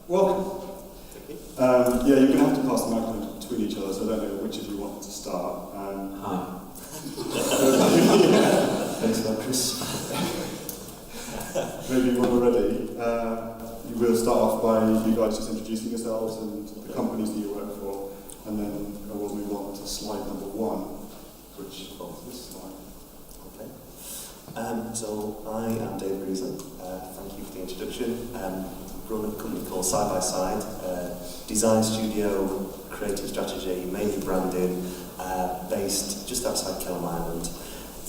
Welcome. Yeah, you're going to have to pass the microphone between each other, so I don't know which of you want to start. Hi. Thanks for that, Chris. Maybe when we're ready, you will start off by you guys just introducing yourselves and the companies that you work for, and then we'll move on to slide number 1, which involves this slide. Okay. So I am Dave Greasley. Thank you for the introduction. Run a company called Side by Side, design studio, creative strategy, mainly branding, based just outside Kelham Island,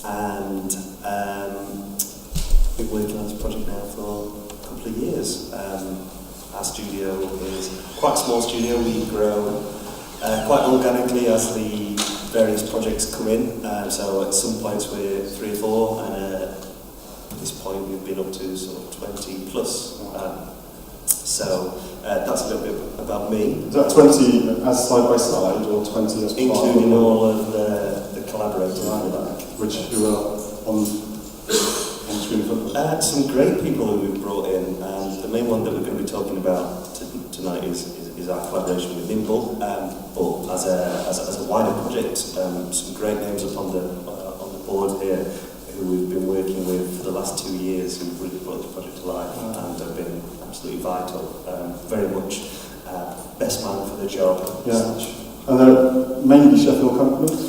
and been working on this project now for a couple of years. Our studio is quite a small studio. We grow quite organically as the various projects come in. So at some points we're 3 or 4, and at this point we've been up to sort of 20 plus. So that's a little bit about me. Is that 20 as side by side, or 20 as including all of the collaborators? Which who are on screen in front of us? Some great people who we've brought in, and the main one that we're going to be talking about tonight is our collaboration with Nimble. But as a wider project, some great names up on the board here who we've been working with for the last 2 years, who've really brought this project to life and have been absolutely vital. Very much best man for the job. Yeah. And they're mainly Sheffield companies?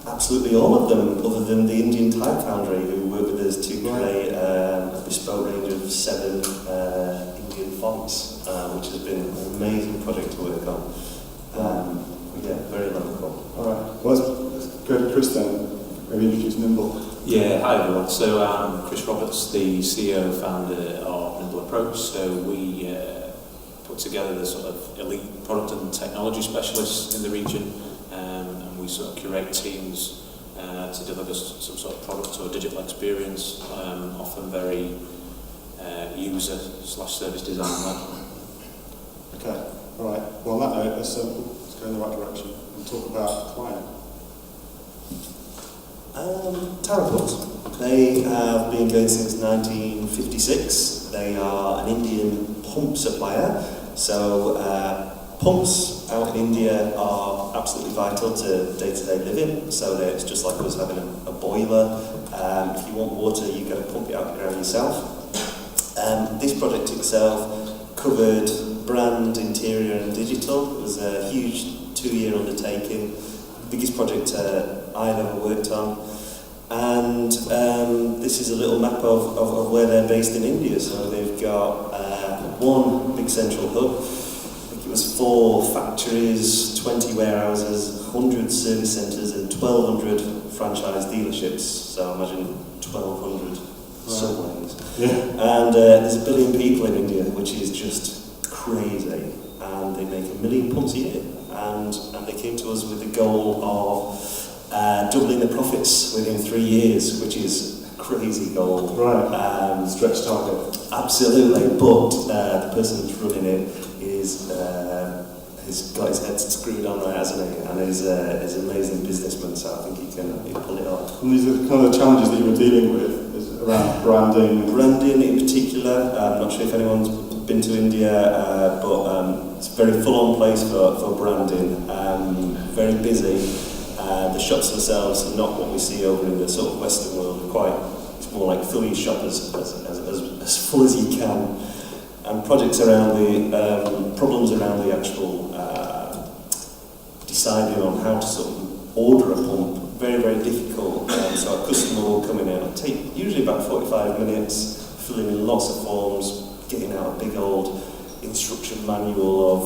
Absolutely all of them, other than the Indian Type Foundry, who worked with us to create a bespoke range of 7 Indian fonts, which has been an amazing project to work on. Yeah, very local. Alright, well let's go to Chris then. Maybe introduce Nimble. Yeah, hi everyone. So I'm Chris Roberts, the CEO founder of Nimble Approach. So we put together the sort of elite product and technology specialists in the region, and we sort of curate teams to deliver some sort of product or digital experience, often very user/service design led. Okay, alright. Well, on that note, let's go in the right direction and talk about the client. Taro Pumps. They have been going since 1956. They are an Indian pump supplier. So pumps out in India are absolutely vital to day-to-day living. So that it's just like us having a boiler. If you want water, you've got to pump it out of the ground yourself. This project itself covered brand, interior and digital. It was a huge 2-year undertaking. Biggest project I've ever worked on, and this is a little map of where they're based in India. So they've got 1 big central hub. I think it was 4 factories, 20 warehouses, 100 service centres and 1,200 franchise dealerships. So imagine 1,200 subways. Yeah. And there's 1 billion people in India, which is just crazy. And they make 1 million pumps a year. And they came to us with the goal of doubling the profits within 3 years, which is a crazy goal. Right. Stretch target. Absolutely, but the person who's running it has got his head screwed on right, hasn't he? And he's an amazing businessman, so I think he'll pull it off. And these are the kind of challenges that you were dealing with, is around branding. Branding in particular. I'm not sure if anyone's been to India, but it's a very full-on place for branding. Very busy. The shops themselves are not what we see over in the sort of Western world. It's more like fill your shop as full as you can. And projects around the problems around the actual deciding on how to sort of order a pump, very, very difficult. So a customer will come in and take usually about 45 minutes, filling in lots of forms, getting out a big old instruction manual of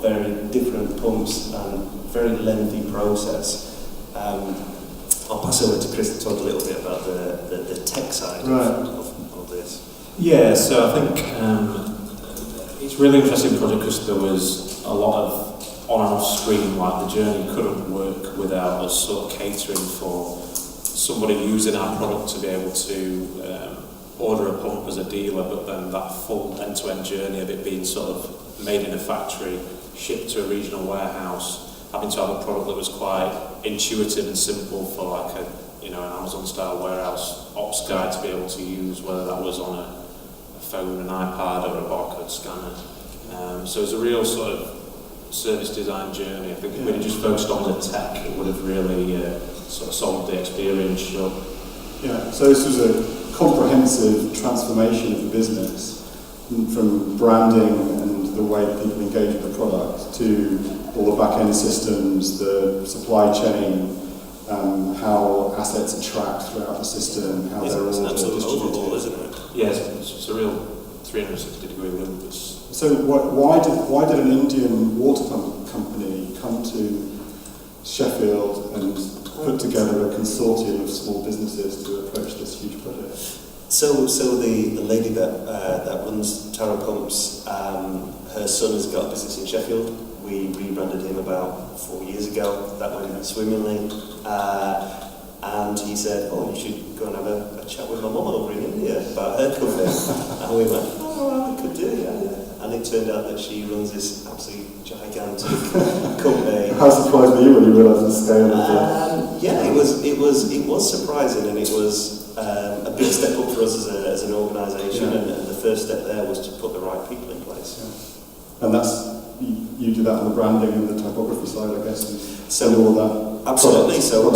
very different pumps, and very lengthy process. I'll pass over to Chris to talk a little bit about the tech side of this. Yeah, so I think it's a really interesting project because there was a lot of on and off screen, like the journey couldn't work without us sort of catering for somebody using our product to be able to order a pump as a dealer, but then that full end-to-end journey of it being sort of made in a factory, shipped to a regional warehouse, having to have a product that was quite intuitive and simple for like an Amazon style warehouse ops guy to be able to use, whether that was on a phone, an iPad or a barcode scanner. So it's a real sort of service design journey. I think if we'd just focused on the tech, it would have really sort of solved the experience. Sure. Yeah, so this was a comprehensive transformation of the business, from branding and the way people engage with the product to all the back-end systems, the supply chain, how assets are tracked throughout the system, how they're all It's an absolute overhaul, distributed. isn't it? Yes, it's a real 360-degree move. So why did an Indian water pump company come to Sheffield and put together a consortium of small businesses to approach this huge project? So the lady that runs Taro Pumps, her son has got a business in Sheffield. We rebranded him about 4 years ago. That went swimmingly. And he said, "Oh, you should go and have a chat with my mum over in India about her company." And we went, "Oh, well, we could do, yeah." And it turned out that she runs this absolutely gigantic company. How surprised were you when you realised the scale of it? Yeah, it was surprising, and it was a big step up for us as an organisation. Yeah. And the first step there was to put the right people in place. Yeah. And that's you do that on the branding and the typography side, I guess, and all that. Absolutely. So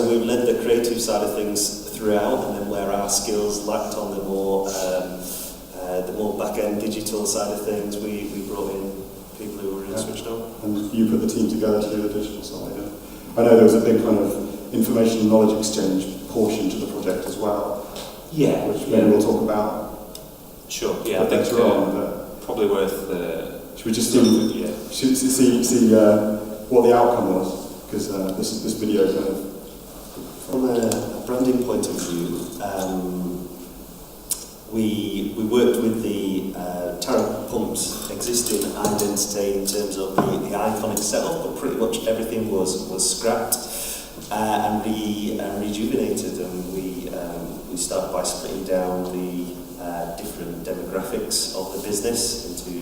we've led the creative side of things throughout, and then where our skills lacked on the more back-end digital side of things, we brought in people who were really switched on. And you put the team together to do the digital side. Yeah. I know there was a big kind of information and knowledge exchange portion to the project as well. Yeah, which maybe we'll talk about. Sure. Yeah, I think later on. Probably worth. Should we just see what the outcome was? Because this video kind of... From a branding point of view, we worked with the Taro Pumps existing identity in terms of the icon itself, but pretty much everything was scrapped and rejuvenated, and we started by splitting down the different demographics of the business into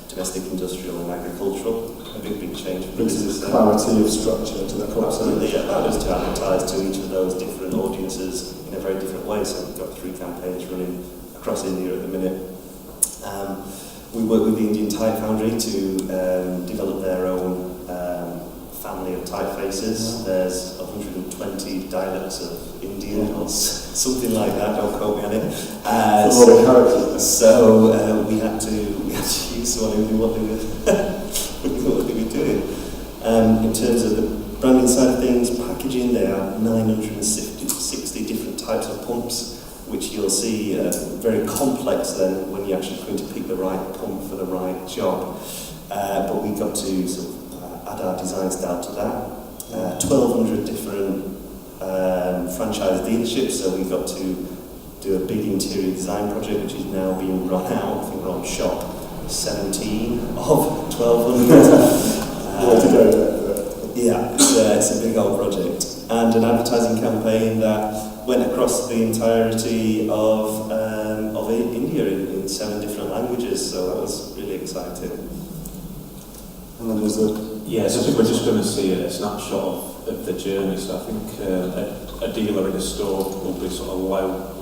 domestic, industrial and agricultural. A big change for business. Clarity of structure to the product. Absolutely, it allowed us to advertise to each of those different audiences in a very different way. So we've got 3 campaigns running across India at the minute. We work with the Indian Typefoundry to develop their own family of typefaces. There's 120 dialects of Indian or something like that. Don't quote me on it. So we had to use someone who knew what they were doing. In terms of the branding side of things, packaging, there are 960 different types of pumps, which you'll see very complex then when you're actually going to pick the right pump for the right job. But we got to sort of add our design style to that. 1,200 different franchise dealerships, so we got to do a big interior design project, which is now being run out. I think we're on shop 17 of 1,200. Yeah, it's a big old project. And an advertising campaign that went across the entirety of India in 7 different languages, so that was really exciting. And then there's a... Yes, I think we're just going to see a snapshot of the journey. So I think a dealer in a store will be sort of low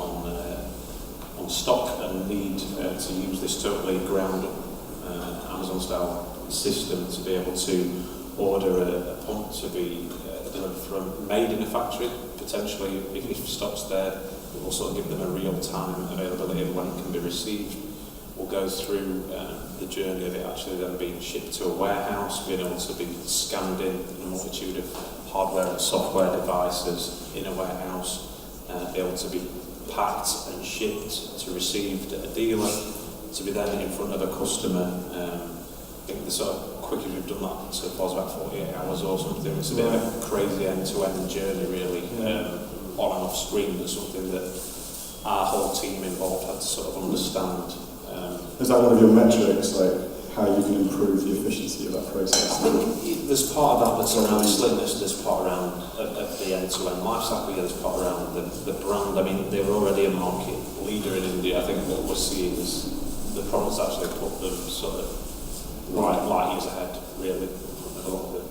on stock and need to use this totally ground-up Amazon-style system to be able to order a pump to be delivered from made in a factory, potentially, even if stock's there. We'll also give them a real-time availability of when it can be received. We'll go through the journey of it actually then being shipped to a warehouse, being able to be scanned in a multitude of hardware and software devices in a warehouse, be able to be packed and shipped to received at a dealer, to be then in front of a customer. I think the sort of quickest we've done that so far is about 48 hours or something. It's a bit of a crazy end-to-end journey really, on and off screen, but something that our whole team involved had to sort of understand. Is that one of your metrics, like how you can improve the efficiency of that process? I think there's part of that that's around slimness, there's part around the end-to-end life cycle, there's part around the brand. I mean, they're already a market leader in India. I think what we're seeing is the products actually put them sort of light years ahead, really, of a lot of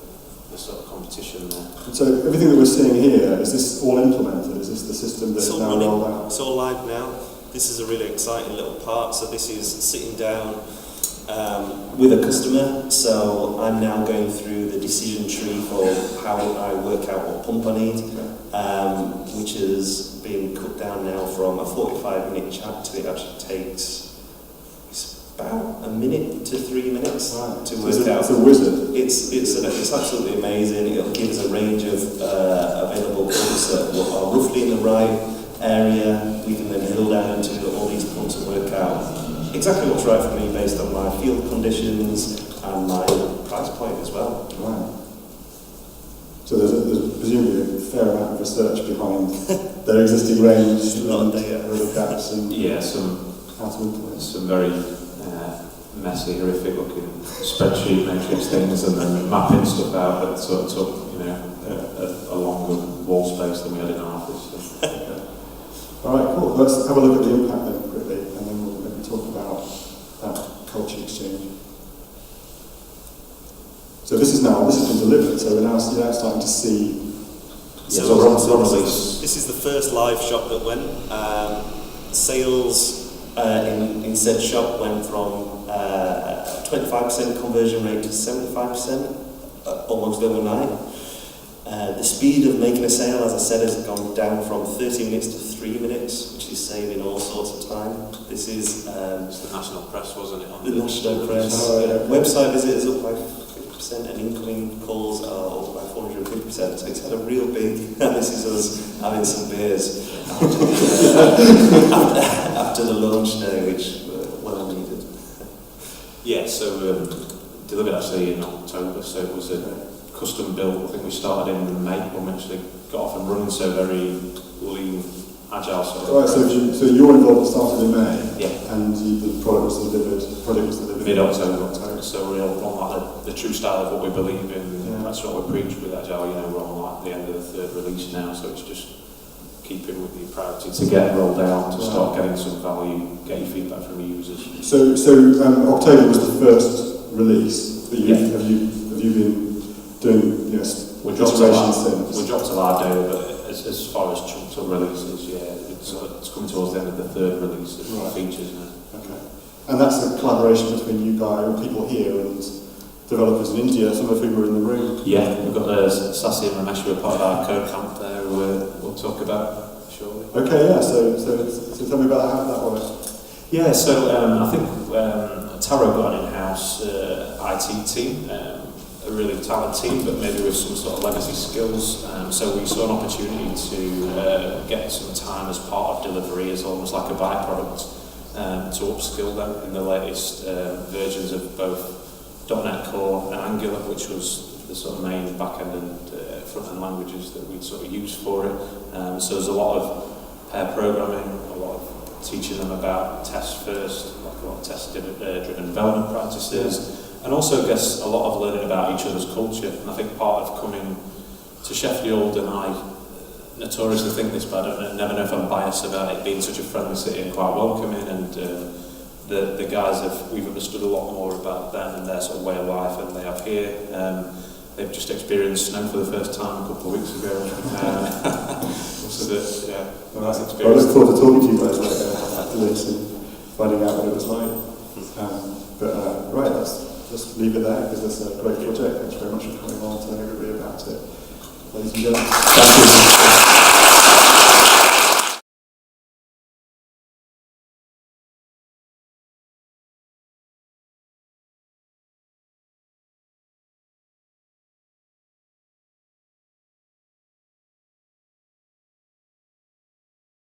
the sort of competition there. So everything that we're seeing here, is this all implemented? Is this the system that is now rolled out? It's all live now. this is a really exciting little part. So this is sitting down with a customer. So I'm now going through the decision tree for how I work out what pump I need, which has been cut down now from a 45-minute chat to it actually takes about a minute to 3 minutes to work out. It's a wizard. It's absolutely amazing. It'll give us a range of available pumps that are roughly in the right area. We can then drill down into all these pumps and work out exactly what's right for me based on my field conditions and my price point as well. Right. So there's presumably a fair amount of research behind their existing range. A lot of data. Little gaps and how to implement. Some very messy, horrific looking spreadsheet matrix things, and then mapping stuff out that sort of took a longer wall space than we had in our office. So. All right, cool. Let's have a look at the impact then quickly, and then we'll maybe talk about that culture exchange. So this has been delivered, so you're now starting to see. This is the first live shop that went. Sales in said shop went from 25% conversion rate to 75% almost overnight. The speed of making a sale, as I said, has gone down from 30 minutes to 3 minutes, which is saving all sorts of time. This is it's the national press, wasn't it? The national press. Website visitors up by 50% and incoming calls are up by 450%. So it's had a real big. And this is us having some beers after the launch day, which were well needed. Yeah, so delivered actually in October, so it was a custom built. I think we started in May when we actually got off and running, so very lean, agile. Right, so you're involved, started in May, yeah, and the product was delivered. Mid-October, so we're on like the true style of what we believe in. Yeah. That's what we preach with agile. We're on like the end of the third release now, so it's just keeping with the priority to get rolled out, to start getting some value, get your feedback from your users. So October was the first release. But have you been doing We're dropped since? a live data, but as far as chunked up releases, it's coming towards the end of the third release of features now. Okay. And that's a collaboration between you guys, people here, and developers in India, some of whom are in the room. Yeah, we've got Sasi and Ramesh, who are part of our code camp there, who we'll talk about shortly. Okay, yeah, so tell me about how that works. Yeah, so I think Taro got an in-house IT team, a really talented team, but maybe with some sort of legacy skills. So we saw an opportunity to get some time as part of delivery, as almost like a byproduct, to upskill them in the latest versions of both .NET Core and Angular, which was the sort of main back-end and front-end languages that we'd sort of use for it. So there's a lot of pair programming, a lot of teaching them about test first, like a lot of test-driven development practices, and also, I guess, a lot of learning about each other's culture. And I think part of coming to Sheffield, and I notoriously think this, but I never know if I'm biased about it being such a friendly city and quite welcoming, and the guys we've understood a lot more about them and their sort of way of life than they have here. They've just experienced snow for the first time a couple of weeks ago. So nice experience. I look forward to talking to you guys after this and finding out what it was like. Right, let's leave it there, because that's a great project. Thanks very much for coming on and telling everybody about it. Ladies and gentlemen. Thank you.